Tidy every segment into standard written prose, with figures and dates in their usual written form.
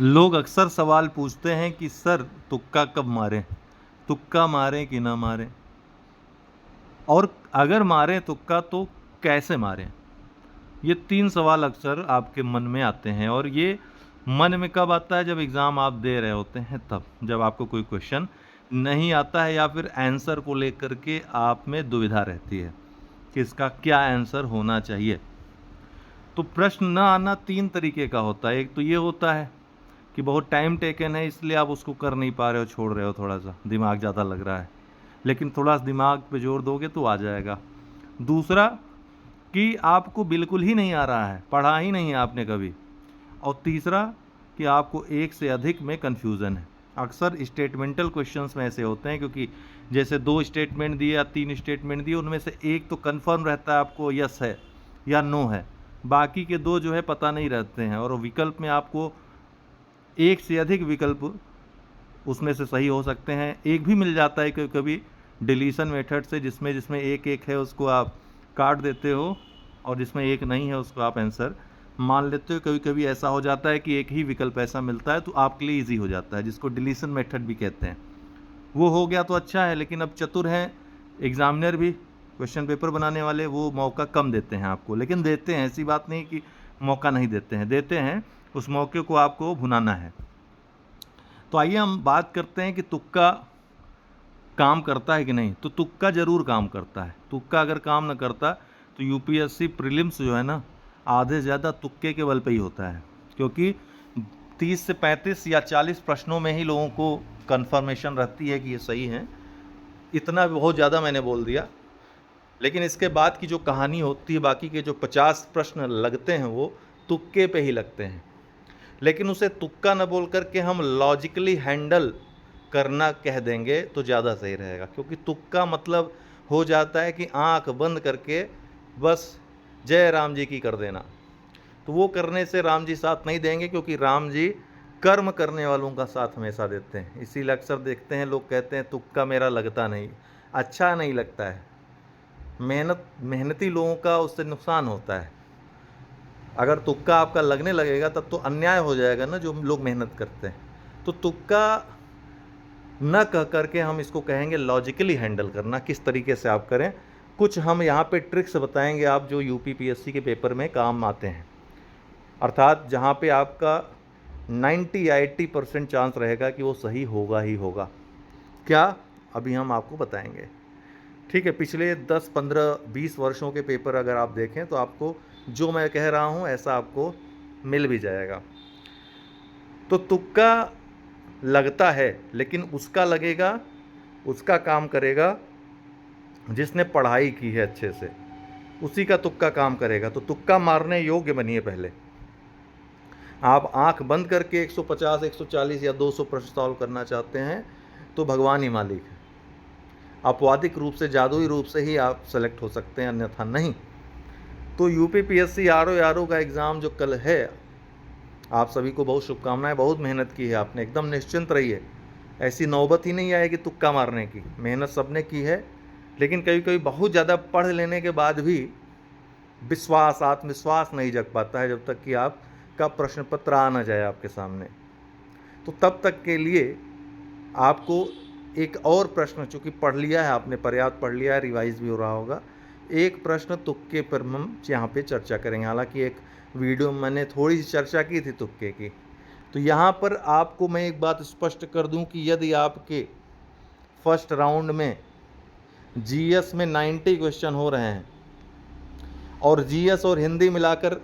लोग अक्सर सवाल पूछते हैं कि सर तुक्का कब मारें, तुक्का मारें कि ना मारें, और अगर मारें तुक्का तो कैसे मारें। ये 3 सवाल अक्सर आपके मन में आते हैं, और ये मन में कब आता है? जब एग्ज़ाम आप दे रहे होते हैं तब, जब आपको कोई क्वेश्चन नहीं आता है या फिर आंसर को लेकर के आप में दुविधा रहती है कि इसका क्या आंसर होना चाहिए। तो प्रश्न न आना 3 तरीके का होता है। एक तो ये होता है कि बहुत टाइम टेकन है, इसलिए आप उसको कर नहीं पा रहे हो, छोड़ रहे हो, थोड़ा-सा दिमाग ज़्यादा लग रहा है। लेकिन थोड़ा दिमाग पे जोर दोगे तो आ जाएगा। दूसरा कि आपको बिल्कुल ही नहीं आ रहा है, पढ़ा ही नहीं है आपने कभी। और तीसरा कि आपको एक से अधिक में कन्फ्यूज़न है। अक्सर स्टेटमेंटल क्वेश्चंस में ऐसे होते हैं, क्योंकि जैसे 2 स्टेटमेंट दिए या 3 स्टेटमेंट दिए, उनमें से एक तो कन्फर्म रहता है आपको यस है या नो है, बाकी के 2 जो है पता नहीं रहते हैं, और विकल्प में आपको एक से अधिक विकल्प उसमें से सही हो सकते हैं। एक भी मिल जाता है कभी कभी डिलीशन मेथड से, जिसमें जिसमें एक एक है उसको आप काट देते हो, और जिसमें एक नहीं है उसको आप आंसर मान लेते हो। कभी कभी ऐसा हो जाता है कि एक ही विकल्प ऐसा मिलता है तो आपके लिए ईजी हो जाता है, जिसको डिलीशन मेथड भी कहते हैं। वो हो गया तो अच्छा है, लेकिन अब चतुर हैं एग्जामिनर भी, क्वेश्चन पेपर बनाने वाले, वो मौका कम देते हैं आपको, लेकिन देते हैं। ऐसी बात नहीं कि मौका नहीं देते हैं, देते हैं। उस मौके को आपको भुनाना है। तो आइए हम बात करते हैं कि तुक्का काम करता है कि नहीं। तो तुक्का ज़रूर काम करता है। तुक्का अगर काम ना करता तो यूपीएससी प्रीलिम्स जो है ना, आधे से ज़्यादा तुक्के के बल पे ही होता है, क्योंकि 30 से 35 या 40 प्रश्नों में ही लोगों को कन्फर्मेशन रहती है कि ये सही है। इतना बहुत ज़्यादा मैंने बोल दिया, लेकिन इसके बाद की जो कहानी होती है, बाकी के जो 50 प्रश्न लगते हैं वो तुक्के पे ही लगते हैं। लेकिन उसे तुक्का न बोल करके हम लॉजिकली हैंडल करना कह देंगे तो ज़्यादा सही रहेगा, क्योंकि तुक्का मतलब हो जाता है कि आंख बंद करके बस जय राम जी की कर देना। तो वो करने से राम जी साथ नहीं देंगे, क्योंकि राम जी कर्म करने वालों का साथ हमेशा देते हैं। इसीलिए अक्सर देखते हैं लोग कहते हैं तुक्का मेरा लगता नहीं, अच्छा नहीं लगता है। मेहनती लोगों का उससे नुकसान होता है। अगर तुक्का आपका लगने लगेगा तब तो अन्याय हो जाएगा ना, जो लोग मेहनत करते हैं। तो तुक्का न कह करके हम इसको कहेंगे लॉजिकली हैंडल करना। किस तरीके से आप करें, कुछ हम यहाँ पे ट्रिक्स बताएंगे आप, जो यूपी पीएससी के पेपर में काम आते हैं। अर्थात जहाँ पे आपका 90 या 80% चांस रहेगा कि वो सही होगा ही होगा। क्या, अभी हम आपको बताएंगे। ठीक है, पिछले 10, 15, 20 वर्षों के पेपर अगर आप देखें तो आपको जो मैं कह रहा हूँ ऐसा आपको मिल भी जाएगा। तो तुक्का लगता है, लेकिन उसका लगेगा, उसका काम करेगा जिसने पढ़ाई की है अच्छे से, उसी का तुक्का काम करेगा। तो तुक्का मारने योग्य बनिए पहले। आप आंख बंद करके 150, 140 या 200 प्रश्न सॉल्व करना चाहते हैं तो भगवान ही मालिक है। अपवादिक रूप से, जादुई रूप से ही आप सेलेक्ट हो सकते हैं, अन्यथा नहीं। तो यूपी पीएससी आरओ का एग्ज़ाम जो कल है, आप सभी को बहुत शुभकामनाएं। बहुत मेहनत की है आपने, एकदम निश्चिंत रहिए। ऐसी नौबत ही नहीं आएगी तुक्का मारने की। मेहनत सबने की है, लेकिन कभी कभी बहुत ज़्यादा पढ़ लेने के बाद भी विश्वास, आत्मविश्वास नहीं जग पाता है, जब तक कि आपका प्रश्न पत्र आ ना जाए आपके सामने। तो तब तक के लिए आपको एक और प्रश्न, चूँकि पढ़ लिया है आपने, पर्याप्त पढ़ लिया है, रिवाइज भी हो रहा होगा, एक प्रश्न तुक्के पर हम यहाँ पे चर्चा करेंगे। हालांकि एक वीडियो में मैंने थोड़ी सी चर्चा की थी तुक्के की। तो यहाँ पर आपको मैं एक बात स्पष्ट कर दूं कि यदि आपके फर्स्ट राउंड में जीएस में 90 क्वेश्चन हो रहे हैं, और जीएस और हिंदी मिलाकर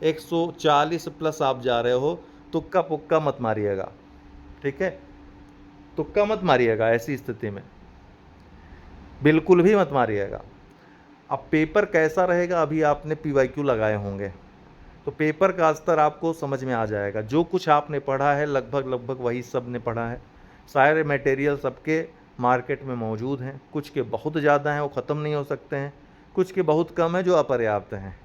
140 प्लस आप जा रहे हो, तुक्का पुक्का मत मारिएगा। ठीक है, तुक्का मत मारिएगा, ऐसी स्थिति में बिल्कुल भी मत मारिएगा। अब पेपर कैसा रहेगा, अभी आपने पीवाईक्यू लगाए होंगे, तो पेपर का स्तर आपको समझ में आ जाएगा। जो कुछ आपने पढ़ा है लगभग लगभग वही सब ने पढ़ा है। सारे मटेरियल सबके मार्केट में मौजूद हैं। कुछ के बहुत ज़्यादा हैं, वो ख़त्म नहीं हो सकते हैं। कुछ के बहुत कम है जो अपर्याप्त हैं,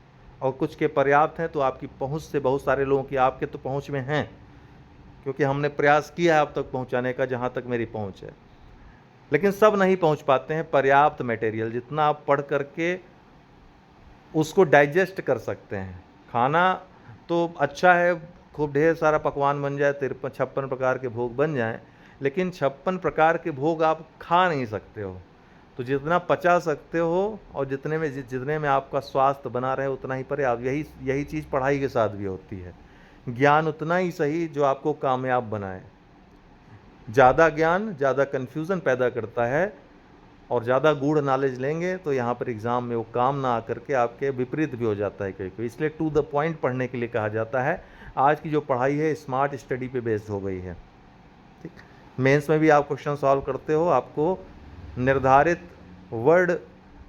और कुछ के पर्याप्त हैं। तो आपकी पहुंच से बहुत सारे लोगों की, आपके तो पहुंच में हैं, क्योंकि हमने प्रयास किया है आप तक पहुंचाने का, जहां तक मेरी पहुंच है। लेकिन सब नहीं पहुंच पाते हैं। पर्याप्त मटेरियल जितना आप पढ़ करके उसको डाइजेस्ट कर सकते हैं। खाना तो अच्छा है, खूब ढेर सारा पकवान बन जाए, 56 प्रकार के भोग बन जाएं, लेकिन 56 प्रकार के भोग आप खा नहीं सकते हो। तो जितना पचा सकते हो और जितने में आपका स्वास्थ्य बना रहे उतना ही पर्याप्त। यही चीज़ पढ़ाई के साथ भी होती है। ज्ञान उतना ही सही जो आपको कामयाब बनाए। ज़्यादा ज्ञान ज़्यादा कन्फ्यूज़न पैदा करता है, और ज़्यादा गूढ़ नॉलेज लेंगे तो यहाँ पर एग्ज़ाम में वो काम ना आकर के आपके विपरीत भी हो जाता है कहीं कहीं। इसलिए टू द पॉइंट पढ़ने के लिए कहा जाता है। आज की जो पढ़ाई है स्मार्ट स्टडी पे बेस्ड हो गई है। ठीक, मेंस में भी आप क्वेश्चन सॉल्व करते हो, आपको निर्धारित वर्ड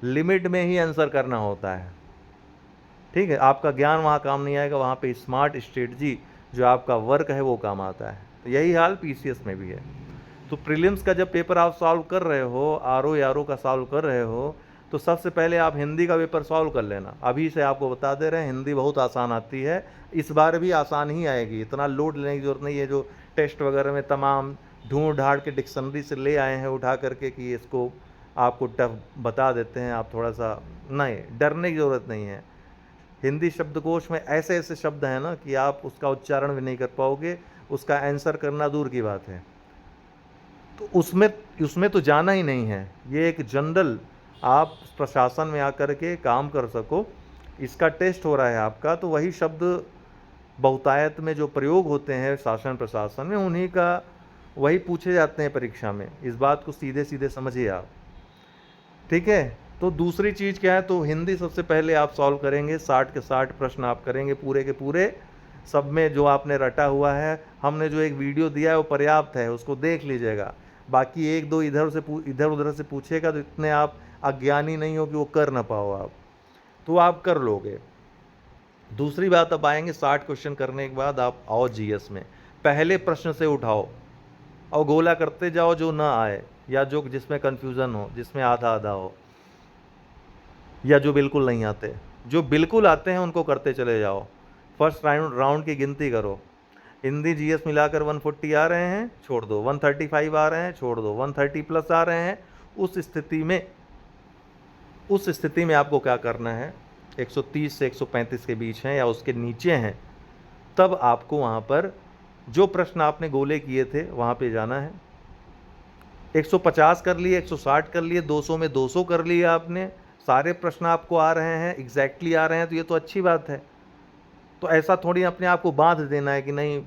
लिमिट में ही आंसर करना होता है। ठीक है, आपका ज्ञान वहाँ काम नहीं आएगा, वहाँ पे स्मार्ट स्ट्रेटजी जो आपका वर्क है वो काम आता है। तो यही हाल पीसीएस में भी है। तो प्रीलिम्स का जब पेपर आप सॉल्व कर रहे हो, आरओ का सॉल्व कर रहे हो, तो सबसे पहले आप हिंदी का पेपर सॉल्व कर लेना। अभी से आपको बता दे रहे हैं, हिंदी बहुत आसान आती है, इस बार भी आसान ही आएगी, इतना लोड लेने की जरूरत नहीं है। जो टेस्ट वगैरह में तमाम ढूंढ ढाड़ के डिक्शनरी से ले आए हैं उठा करके कि इसको आपको टफ बता देते हैं, आप थोड़ा सा नहीं, डरने की ज़रूरत नहीं है। हिंदी शब्दकोश में ऐसे ऐसे शब्द हैं ना कि आप उसका उच्चारण भी नहीं कर पाओगे, उसका आंसर करना दूर की बात है। तो उसमें तो जाना ही नहीं है। ये एक जनरल आप प्रशासन में आकर के काम कर सको, इसका टेस्ट हो रहा है आपका, तो वही शब्द बहुतायत में जो प्रयोग होते हैं शासन प्रशासन में, उन्हीं का वही पूछे जाते हैं परीक्षा में। इस बात को सीधे सीधे समझिए आप। ठीक है, तो दूसरी चीज़ क्या है, तो हिंदी सबसे पहले आप सॉल्व करेंगे। 60 के 60 प्रश्न आप करेंगे पूरे के पूरे, सब में जो आपने रटा हुआ है। हमने जो एक वीडियो दिया है वो पर्याप्त है, उसको देख लीजिएगा। बाकी एक दो इधर उधर से पूछेगा तो इतने आप अज्ञानी नहीं हो कि वो कर ना पाओ आप, तो आप कर लोगे। दूसरी बात, अब आएंगे 60 क्वेश्चन करने के बाद आप आओ जीएस में, पहले प्रश्न से उठाओ और गोला करते जाओ जो ना आए, या जो जिसमें कन्फ्यूज़न हो, जिसमें आधा आधा हो, या जो बिल्कुल नहीं आते। जो बिल्कुल आते हैं उनको करते चले जाओ। फर्स्ट राउंड की गिनती करो। हिंदी जीएस मिलाकर 140 आ रहे हैं, छोड़ दो। 135 आ रहे हैं, छोड़ दो। 130 प्लस आ रहे हैं। उस स्थिति में आपको क्या करना है, 130 से 135 के बीच हैं या उसके नीचे हैं, तब आपको वहाँ पर जो प्रश्न आपने गोले किए थे वहाँ पे जाना है। 150 कर लिए, 160 कर लिए, 200 में 200 कर लिए आपने, सारे प्रश्न आपको आ रहे हैं, एग्जैक्टली आ रहे हैं, तो ये तो अच्छी बात है। तो ऐसा थोड़ी अपने आप को बांध देना है कि नहीं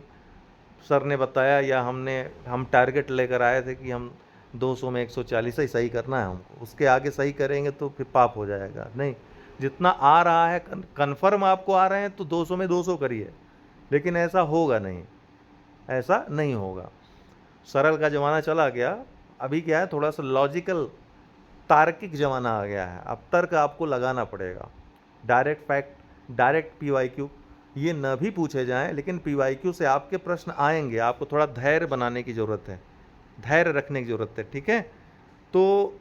सर ने बताया या हम टारगेट लेकर आए थे कि हम 200 में 140 ही सही करना है हमको, उसके आगे सही करेंगे तो फिर पाप हो जाएगा। नहीं, जितना आ रहा है, कन्फर्म आपको आ रहे हैं तो 200 में 200 करिए, लेकिन ऐसा होगा नहीं, ऐसा नहीं होगा। सरल का ज़माना चला गया, अभी क्या है, थोड़ा सा लॉजिकल तार्किक ज़माना आ गया है। अब तर्क आपको लगाना पड़ेगा। डायरेक्ट फैक्ट, डायरेक्ट पीवाईक्यू ये न भी पूछे जाएं, लेकिन पीवाईक्यू से आपके प्रश्न आएंगे। आपको थोड़ा धैर्य बनाने की ज़रूरत है, धैर्य रखने की ज़रूरत है। ठीक है, तो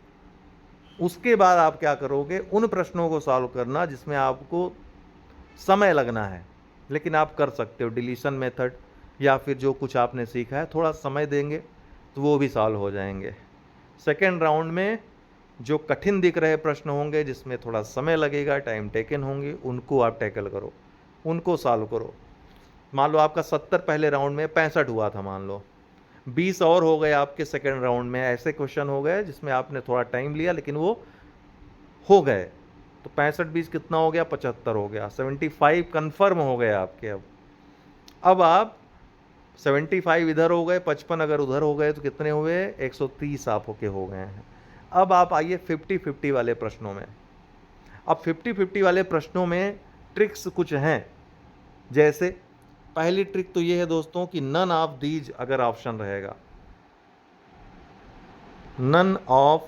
उसके बाद आप क्या करोगे, उन प्रश्नों को सॉल्व करना जिसमें आपको समय लगना है, लेकिन आप कर सकते हो। डिलीशन मेथड या फिर जो कुछ आपने सीखा है, थोड़ा समय देंगे तो वो भी सॉल्व हो जाएंगे। सेकेंड राउंड में जो कठिन दिख रहे प्रश्न होंगे, जिसमें थोड़ा समय लगेगा, टाइम टेकन होंगे, उनको आप टैकल करो, उनको सॉल्व करो। मान लो आपका 70 पहले राउंड में, 65 हुआ था, मान लो 20 और हो गए आपके सेकेंड राउंड में। ऐसे क्वेश्चन हो गए जिसमें आपने थोड़ा टाइम लिया लेकिन वो हो गए, तो 65-20 कितना हो गया, 75 हो गया। 75 कन्फर्म हो गए आपके। अब आप 75 इधर हो गए, 55 अगर उधर हो गए तो कितने हुए, 130 आप होके हो गए हैं। अब आप आइए 50-50 वाले प्रश्नों में। अब 50-50 वाले प्रश्नों में ट्रिक्स कुछ हैं। जैसे पहली ट्रिक तो ये है दोस्तों कि नन ऑफ दीज अगर ऑप्शन रहेगा, नन ऑफ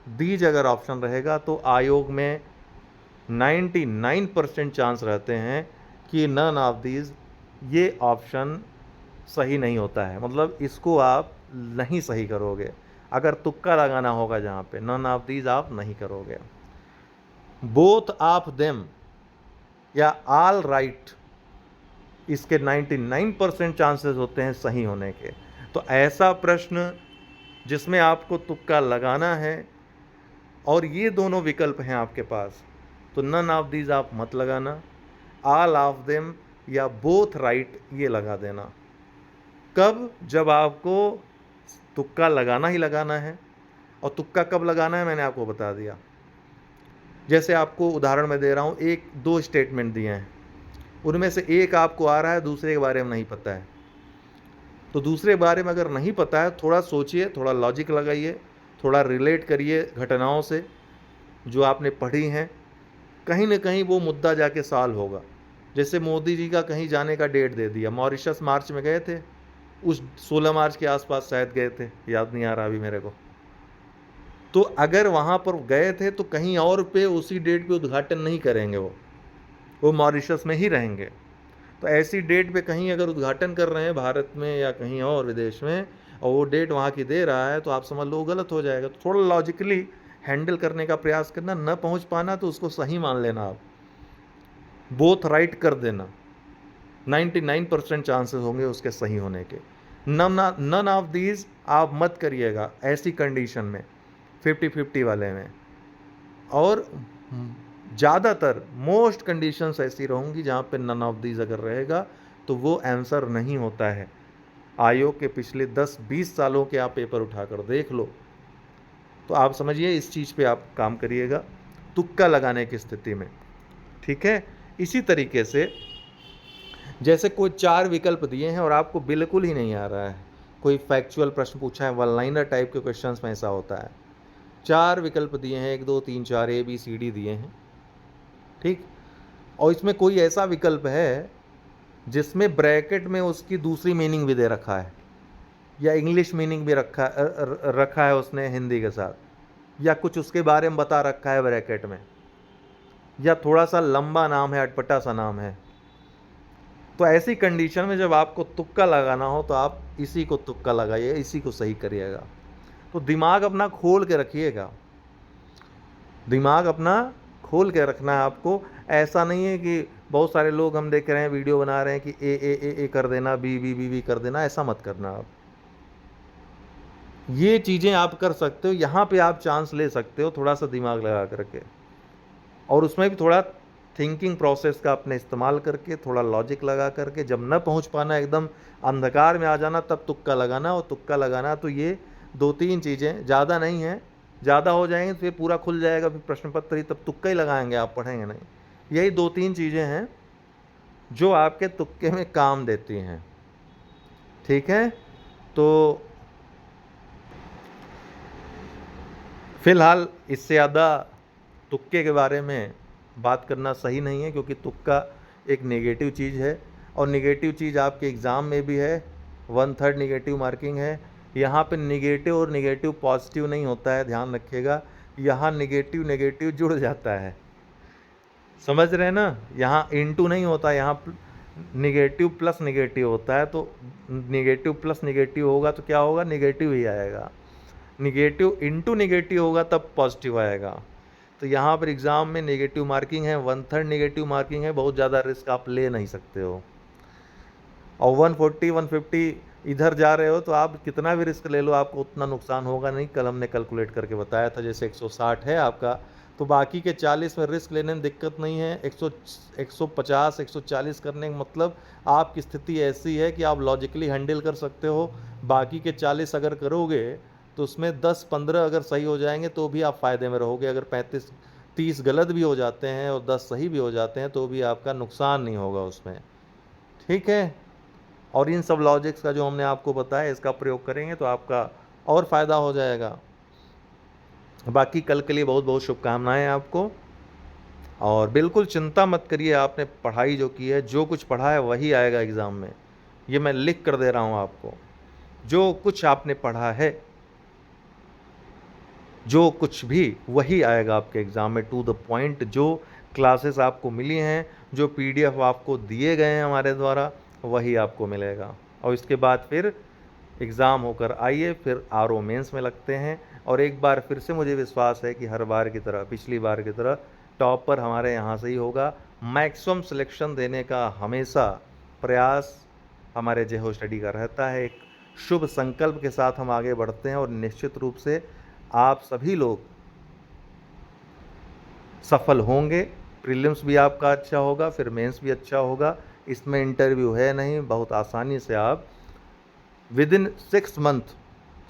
दीज अगर ऑप्शन रहेगा तो आयोग में 99% चांस रहते हैं कि नन ऑफ दीज ये ऑप्शन सही नहीं होता है, मतलब इसको आप नहीं सही करोगे। अगर तुक्का लगाना होगा जहाँ पे, नन ऑफ दीज आप नहीं करोगे। बोथ ऑफ देम या ऑल राइट, इसके 99% चांसेस होते हैं सही होने के। तो ऐसा प्रश्न जिसमें आपको तुक्का लगाना है और ये दोनों विकल्प हैं आपके पास, तो नन ऑफ दीज आप मत लगाना। ऑल ऑफ देम या बोथ राइट ये लगा देना। कब? जब आपको तुक्का लगाना ही लगाना है। और तुक्का कब लगाना है मैंने आपको बता दिया। जैसे आपको उदाहरण मैं दे रहा हूँ, एक दो स्टेटमेंट दिए हैं, उनमें से एक आपको आ रहा है, दूसरे के बारे में नहीं पता है। तो दूसरे के बारे में अगर नहीं पता है, थोड़ा सोचिए, थोड़ा लॉजिक लगाइए, थोड़ा रिलेट करिए घटनाओं से जो आपने पढ़ी हैं। कहीं ना कहीं वो मुद्दा जाके सॉल्व होगा। जैसे मोदी जी का कहीं जाने का डेट दे दिया, मॉरिशस मार्च में गए थे, उस 16 मार्च के आसपास शायद गए थे, याद नहीं आ रहा अभी मेरे को। तो अगर वहाँ पर गए थे तो कहीं और पे उसी डेट पे उद्घाटन नहीं करेंगे, वो मॉरिशस में ही रहेंगे। तो ऐसी डेट पे कहीं अगर उद्घाटन कर रहे हैं भारत में या कहीं और विदेश में, और वो डेट वहाँ की दे रहा है, तो आप समझ लो गलत हो जाएगा। तो थोड़ा लॉजिकली हैंडल करने का प्रयास करना, न पहुँच पाना तो उसको सही मान लेना, आप बोथ राइट कर देना। 99% चांसेस होंगे उसके सही होने के। नन ऑफ दीज आप मत करिएगा ऐसी कंडीशन में, 50-50 वाले में। और ज़्यादातर मोस्ट कंडीशंस ऐसी रहूँगी जहाँ पे नन ऑफ दीज अगर रहेगा तो वो आंसर नहीं होता है। आयोग के पिछले 10-20 सालों के आप पेपर उठाकर देख लो, तो आप समझिए इस चीज़ पे आप काम करिएगा तुक्का लगाने की स्थिति में। ठीक है। इसी तरीके से जैसे कोई 4 विकल्प दिए हैं और आपको बिल्कुल ही नहीं आ रहा है, कोई फैक्चुअल प्रश्न पूछा है, वन लाइनर टाइप के क्वेश्चंस में ऐसा होता है। 4 विकल्प दिए हैं, 1 2 3 4 ABCD दिए हैं, ठीक। और इसमें कोई ऐसा विकल्प है जिसमें ब्रैकेट में उसकी दूसरी मीनिंग भी दे रखा है, या इंग्लिश मीनिंग भी रखा है उसने हिंदी के साथ, या कुछ उसके बारे में बता रखा है ब्रैकेट में, या थोड़ा सा लंबा नाम है, अटपटा सा नाम है। तो ऐसी कंडीशन में जब आपको तुक्का लगाना हो तो आप इसी को तुक्का लगाइए, इसी को सही करिएगा। तो दिमाग अपना खोल के रखिएगा, दिमाग अपना खोल के रखना है आपको। ऐसा नहीं है कि बहुत सारे लोग हम देख रहे हैं वीडियो बना रहे हैं कि ए कर देना, बी कर देना, ऐसा मत करना आप। ये चीज़ें आप कर सकते हो, यहाँ पे आप चांस ले सकते हो थोड़ा सा दिमाग लगा करके, और उसमें भी थोड़ा थिंकिंग प्रोसेस का अपने इस्तेमाल करके, थोड़ा लॉजिक लगा करके। जब न पहुंच पाना, एकदम अंधकार में आ जाना, तब तुक्का लगाना। और तुक्का लगाना तो ये 2-3 चीज़ें, ज़्यादा नहीं है, ज़्यादा हो जाएंगे तो फिर पूरा खुल जाएगा, फिर प्रश्न पत्र ही तब तुक्का ही लगाएंगे, आप पढ़ेंगे नहीं। यही 2-3 चीज़ें हैं जो आपके तुक्के में काम देती हैं। ठीक है। तो फिलहाल इससे ज़्यादा तुक्के के बारे में बात करना सही नहीं है, क्योंकि तुक्का एक नेगेटिव चीज़ है, और नेगेटिव चीज़ आपके एग्ज़ाम में भी है, 1/3 नेगेटिव मार्किंग है। यहाँ पे नेगेटिव और नेगेटिव पॉजिटिव नहीं होता है, ध्यान रखिएगा। यहाँ नेगेटिव नेगेटिव जुड़ जाता है, समझ रहे हैं ना। यहाँ इनटू नहीं होता, यहाँ नेगेटिव प्लस नेगेटिव होता है। तो नेगेटिव प्लस नेगेटिव होगा तो क्या होगा, नेगेटिव ही आएगा। नेगेटिव इंटू नेगेटिव होगा तब पॉजिटिव आएगा। तो यहाँ पर एग्ज़ाम में नेगेटिव मार्किंग है, 1/3 नेगेटिव मार्किंग है, बहुत ज़्यादा रिस्क आप ले नहीं सकते हो। और 140-150 इधर जा रहे हो तो आप कितना भी रिस्क ले लो, आपको उतना नुकसान होगा नहीं। कल हमने कैलकुलेट करके बताया था, जैसे 160 है आपका, तो बाकी के 40 में रिस्क लेने में दिक्कत नहीं है। 150-140 करने का मतलब आपकी स्थिति ऐसी है कि आप लॉजिकली हैंडल कर सकते हो। बाकी के 40 अगर करोगे तो उसमें 10-15 अगर सही हो जाएंगे तो भी आप फ़ायदे में रहोगे। अगर 35-30 गलत भी हो जाते हैं और 10 सही भी हो जाते हैं तो भी आपका नुकसान नहीं होगा उसमें। ठीक है। और इन सब लॉजिक्स का जो हमने आपको बताया, इसका प्रयोग करेंगे तो आपका और फ़ायदा हो जाएगा। बाकी कल के लिए बहुत बहुत शुभकामनाएं आपको, और बिल्कुल चिंता मत करिए। आपने पढ़ाई जो की है, जो कुछ पढ़ा है वही आएगा एग्ज़ाम में। ये मैं लिख कर दे रहा हूँ आपको, जो कुछ आपने पढ़ा है, जो कुछ भी, वही आएगा आपके एग्ज़ाम में, टू द पॉइंट। जो क्लासेस आपको मिली हैं, जो PDF आपको दिए गए हैं हमारे द्वारा, वही आपको मिलेगा। और इसके बाद फिर एग्ज़ाम होकर आइए, फिर RO मेंस में लगते हैं। और एक बार फिर से मुझे विश्वास है कि हर बार की तरह, पिछली बार की तरह, टॉपर हमारे यहाँ से ही होगा। मैक्सिमम सिलेक्शन देने का हमेशा प्रयास हमारे जेहो स्टडी का रहता है। एक शुभ संकल्प के साथ हम आगे बढ़ते हैं, और निश्चित रूप से आप सभी लोग सफल होंगे। प्रीलिम्स भी आपका अच्छा होगा, फिर मेंस भी अच्छा होगा। इसमें इंटरव्यू है नहीं, बहुत आसानी से आप विदिन 6 मंथ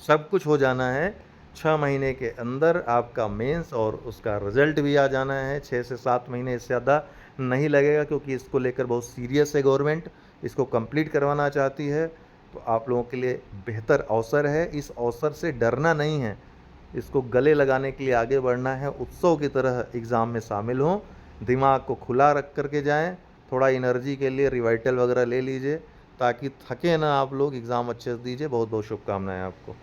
सब कुछ हो जाना है। 6 महीने के अंदर आपका मेंस और उसका रिजल्ट भी आ जाना है। 6 से 7 महीने इससे ज़्यादा नहीं लगेगा, क्योंकि इसको लेकर बहुत सीरियस है गवर्नमेंट, इसको कंप्लीट करवाना चाहती है। तो आप लोगों के लिए बेहतर अवसर है, इस अवसर से डरना नहीं है, इसको गले लगाने के लिए आगे बढ़ना है। उत्सव की तरह एग्ज़ाम में शामिल हों, दिमाग को खुला रख करके जाएं। थोड़ा एनर्जी के लिए रिवाइटल वगैरह ले लीजिए, ताकि थके ना आप लोग, एग्ज़ाम अच्छे से दीजिए। बहुत बहुत शुभकामनाएं आपको।